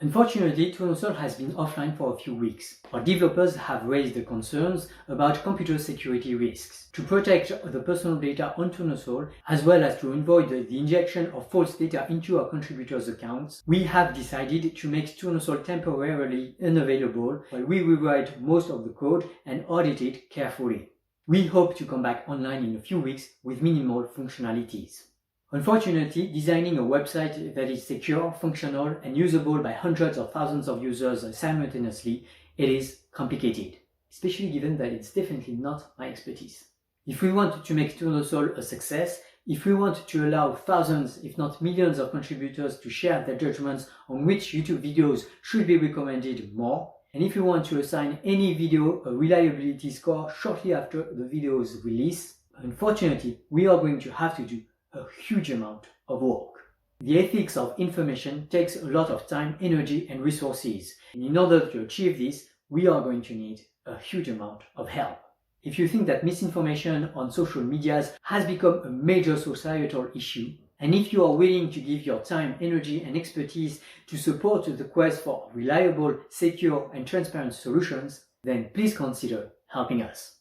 Unfortunately, Tournesol has been offline for a few weeks. Our developers have raised the concerns about computer security risks. To protect the personal data on Tournesol, as well as to avoid the injection of false data into our contributors' accounts, we have decided to make Tournesol temporarily unavailable while we rewrite most of the code and audit it carefully. We hope to come back online in a few weeks with minimal functionalities. Unfortunately, designing a website that is secure, functional, and usable by hundreds of thousands of users simultaneously, it is complicated, especially given that it's definitely not my expertise. If we want to make Tournesol a success, if we want to allow thousands, if not millions of contributors to share their judgments on which YouTube videos should be recommended more, and if we want to assign any video a reliability score shortly after the video's release, unfortunately, we are going to have to do a huge amount of work. The ethics of information takes a lot of time, energy, and resources. And in order to achieve this, we are going to need a huge amount of help. If you think that misinformation on social medias has become a major societal issue, and if you are willing to give your time, energy, and expertise to support the quest for reliable, secure, and transparent solutions, then please consider helping us.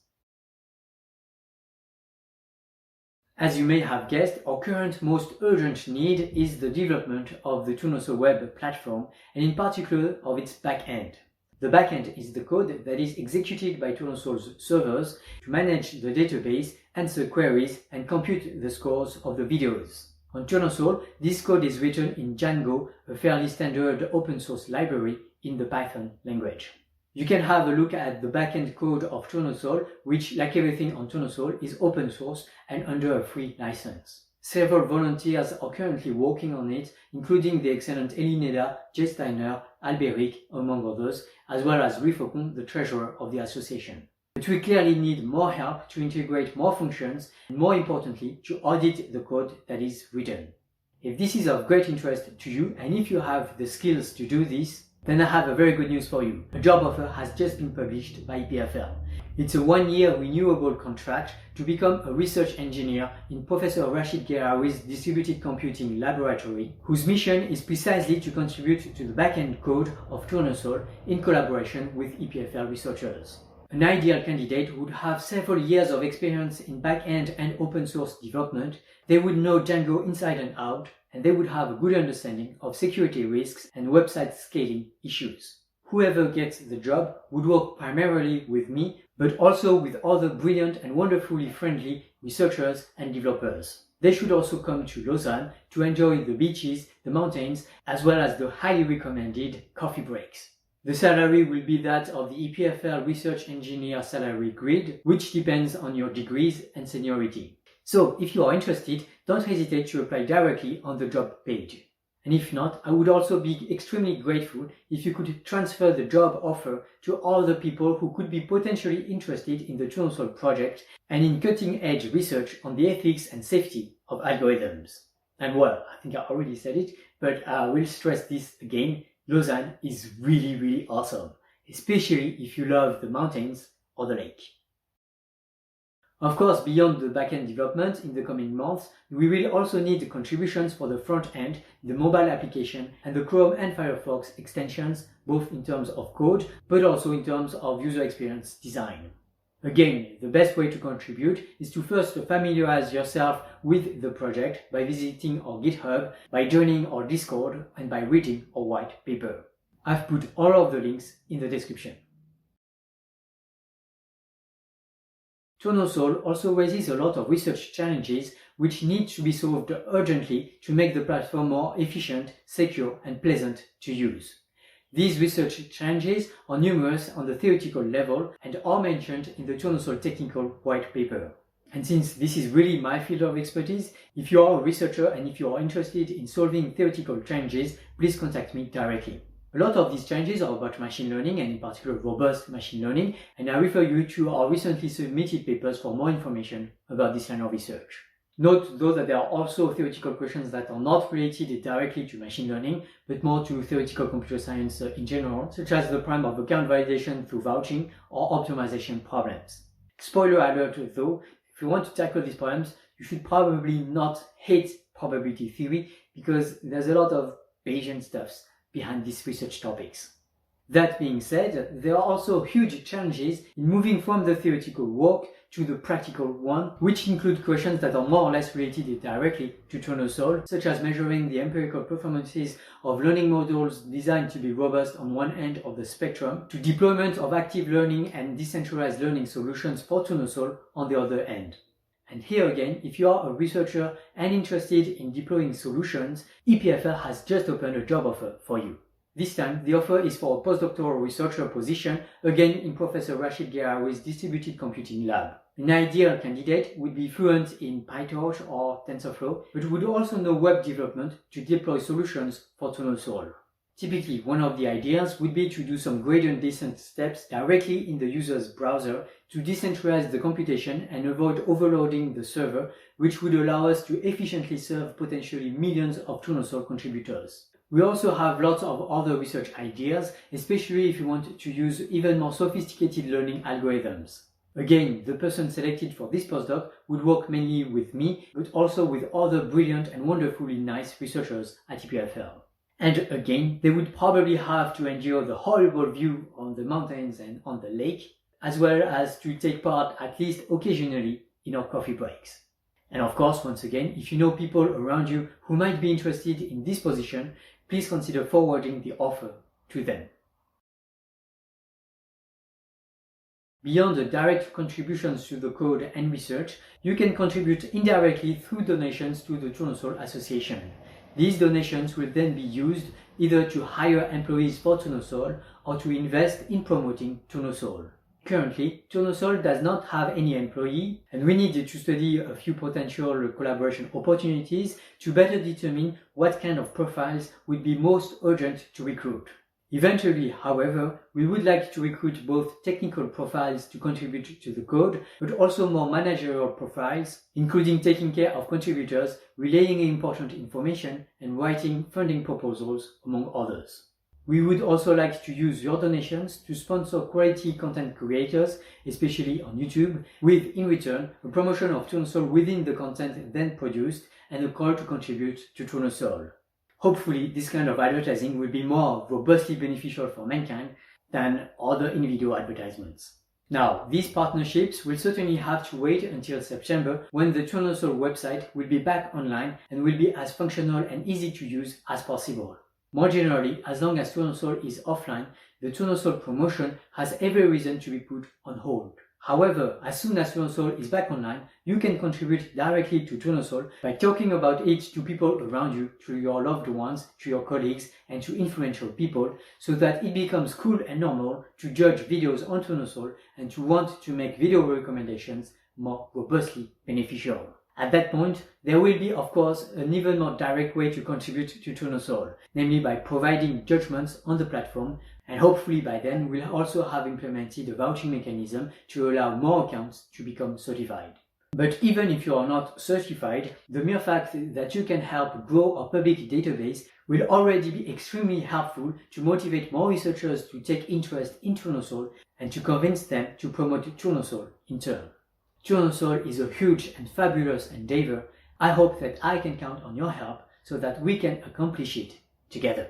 As you may have guessed, our current most urgent need is the development of the Tournesol web platform, and in particular of its backend. The backend is the code that is executed by Tournesol's servers to manage the database, answer queries, and compute the scores of the videos. On Tournesol, this code is written in Django, a fairly standard open source library in the Python language. You can have a look at the backend code of Tournesol, which, like everything on Tournesol, is open source and under a free license. Several volunteers are currently working on it, including the excellent Elineda, Jay Steiner, Alberic, among others, as well as Louis Faucon, the treasurer of the association. But we clearly need more help to integrate more functions and, more importantly, to audit the code that is written. If this is of great interest to you, and if you have the skills to do this, then I have a very good news for you. A job offer has just been published by EPFL. It's a one-year renewable contract to become a research engineer in Professor Rashid Gherawi's distributed computing laboratory, whose mission is precisely to contribute to the back-end code of Tournesol in collaboration with EPFL researchers. An ideal candidate would have several years of experience in back-end and open-source development. They would know Django inside and out, and they would have a good understanding of security risks and website scaling issues. Whoever gets the job would work primarily with me, but also with other brilliant and wonderfully friendly researchers and developers. They should also come to Lausanne to enjoy the beaches, the mountains, as well as the highly recommended coffee breaks. The salary will be that of the EPFL Research Engineer salary grid, which depends on your degrees and seniority. So, if you are interested, don't hesitate to apply directly on the job page. And if not, I would also be extremely grateful if you could transfer the job offer to all the people who could be potentially interested in the Tournesol project and in cutting-edge research on the ethics and safety of algorithms. And well, I think I already said it, but I will stress this again. Lausanne is really awesome, especially if you love the mountains or the lake. Of course, beyond the backend development in the coming months, we will also need contributions for the front end, the mobile application, and the Chrome and Firefox extensions, both in terms of code, but also in terms of user experience design. Again, the best way to contribute is to first familiarize yourself with the project by visiting our GitHub, by joining our Discord, and by reading our white paper. I've put all of the links in the description. Tournesol also raises a lot of research challenges which need to be solved urgently to make the platform more efficient, secure, and pleasant to use. These research challenges are numerous on the theoretical level and are mentioned in the Tournesol technical white paper. And since this is really my field of expertise, if you are a researcher and if you are interested in solving theoretical challenges, please contact me directly. A lot of these challenges are about machine learning and in particular robust machine learning, and I refer you to our recently submitted papers for more information about this line of research. Note though that there are also theoretical questions that are not related directly to machine learning, but more to theoretical computer science in general, such as the problem of account validation through vouching or optimization problems. Spoiler alert though, if you want to tackle these problems, you should probably not hate probability theory because there's a lot of Bayesian stuffs behind these research topics. That being said, there are also huge challenges in moving from the theoretical work to the practical one, which include questions that are more or less related directly to Tournesol, such as measuring the empirical performances of learning models designed to be robust on one end of the spectrum, to deployment of active learning and decentralized learning solutions for Tournesol on the other end. And here again, if you are a researcher and interested in deploying solutions, EPFL has just opened a job offer for you. This time, the offer is for a postdoctoral researcher position, again in Professor Rashid Gherawi's distributed computing lab. An ideal candidate would be fluent in PyTorch or TensorFlow, but would also know web development to deploy solutions for Tournesol. Typically, one of the ideas would be to do some gradient descent steps directly in the user's browser to decentralize the computation and avoid overloading the server, which would allow us to efficiently serve potentially millions of Tournesol contributors. We also have lots of other research ideas, especially if you want to use even more sophisticated learning algorithms. Again, the person selected for this postdoc would work mainly with me, but also with other brilliant and wonderfully nice researchers at EPFL. And again, they would probably have to endure the horrible view on the mountains and on the lake, as well as to take part at least occasionally in our coffee breaks. And of course, once again, if you know people around you who might be interested in this position, please consider forwarding the offer to them. Beyond the direct contributions to the code and research, you can contribute indirectly through donations to the Tournesol Association. These donations will then be used either to hire employees for Tournesol or to invest in promoting Tournesol. Currently, Tournesol does not have any employee, and we need to study a few potential collaboration opportunities to better determine what kind of profiles would be most urgent to recruit. Eventually, however, we would like to recruit both technical profiles to contribute to the code, but also more managerial profiles, including taking care of contributors, relaying important information, and writing funding proposals, among others. We would also like to use your donations to sponsor quality content creators, especially on YouTube, with, in return, a promotion of Tournesol within the content then produced and a call to contribute to Tournesol. Hopefully, this kind of advertising will be more robustly beneficial for mankind than other individual advertisements. Now, these partnerships will certainly have to wait until September, when the Tournesol website will be back online and will be as functional and easy to use as possible. More generally, as long as Tournesol is offline, the Tournesol promotion has every reason to be put on hold. However, as soon as Tournesol is back online, you can contribute directly to Tournesol by talking about it to people around you, to your loved ones, to your colleagues, and to influential people, so that it becomes cool and normal to judge videos on Tournesol and to want to make video recommendations more robustly beneficial. At that point, there will be, of course, an even more direct way to contribute to Tournesol, namely by providing judgments on the platform, and hopefully by then we'll also have implemented a vouching mechanism to allow more accounts to become certified. But even if you are not certified, the mere fact that you can help grow our public database will already be extremely helpful to motivate more researchers to take interest in Tournesol and to convince them to promote Tournesol in turn. Tournesol is a huge and fabulous endeavor. I hope that I can count on your help so that we can accomplish it together.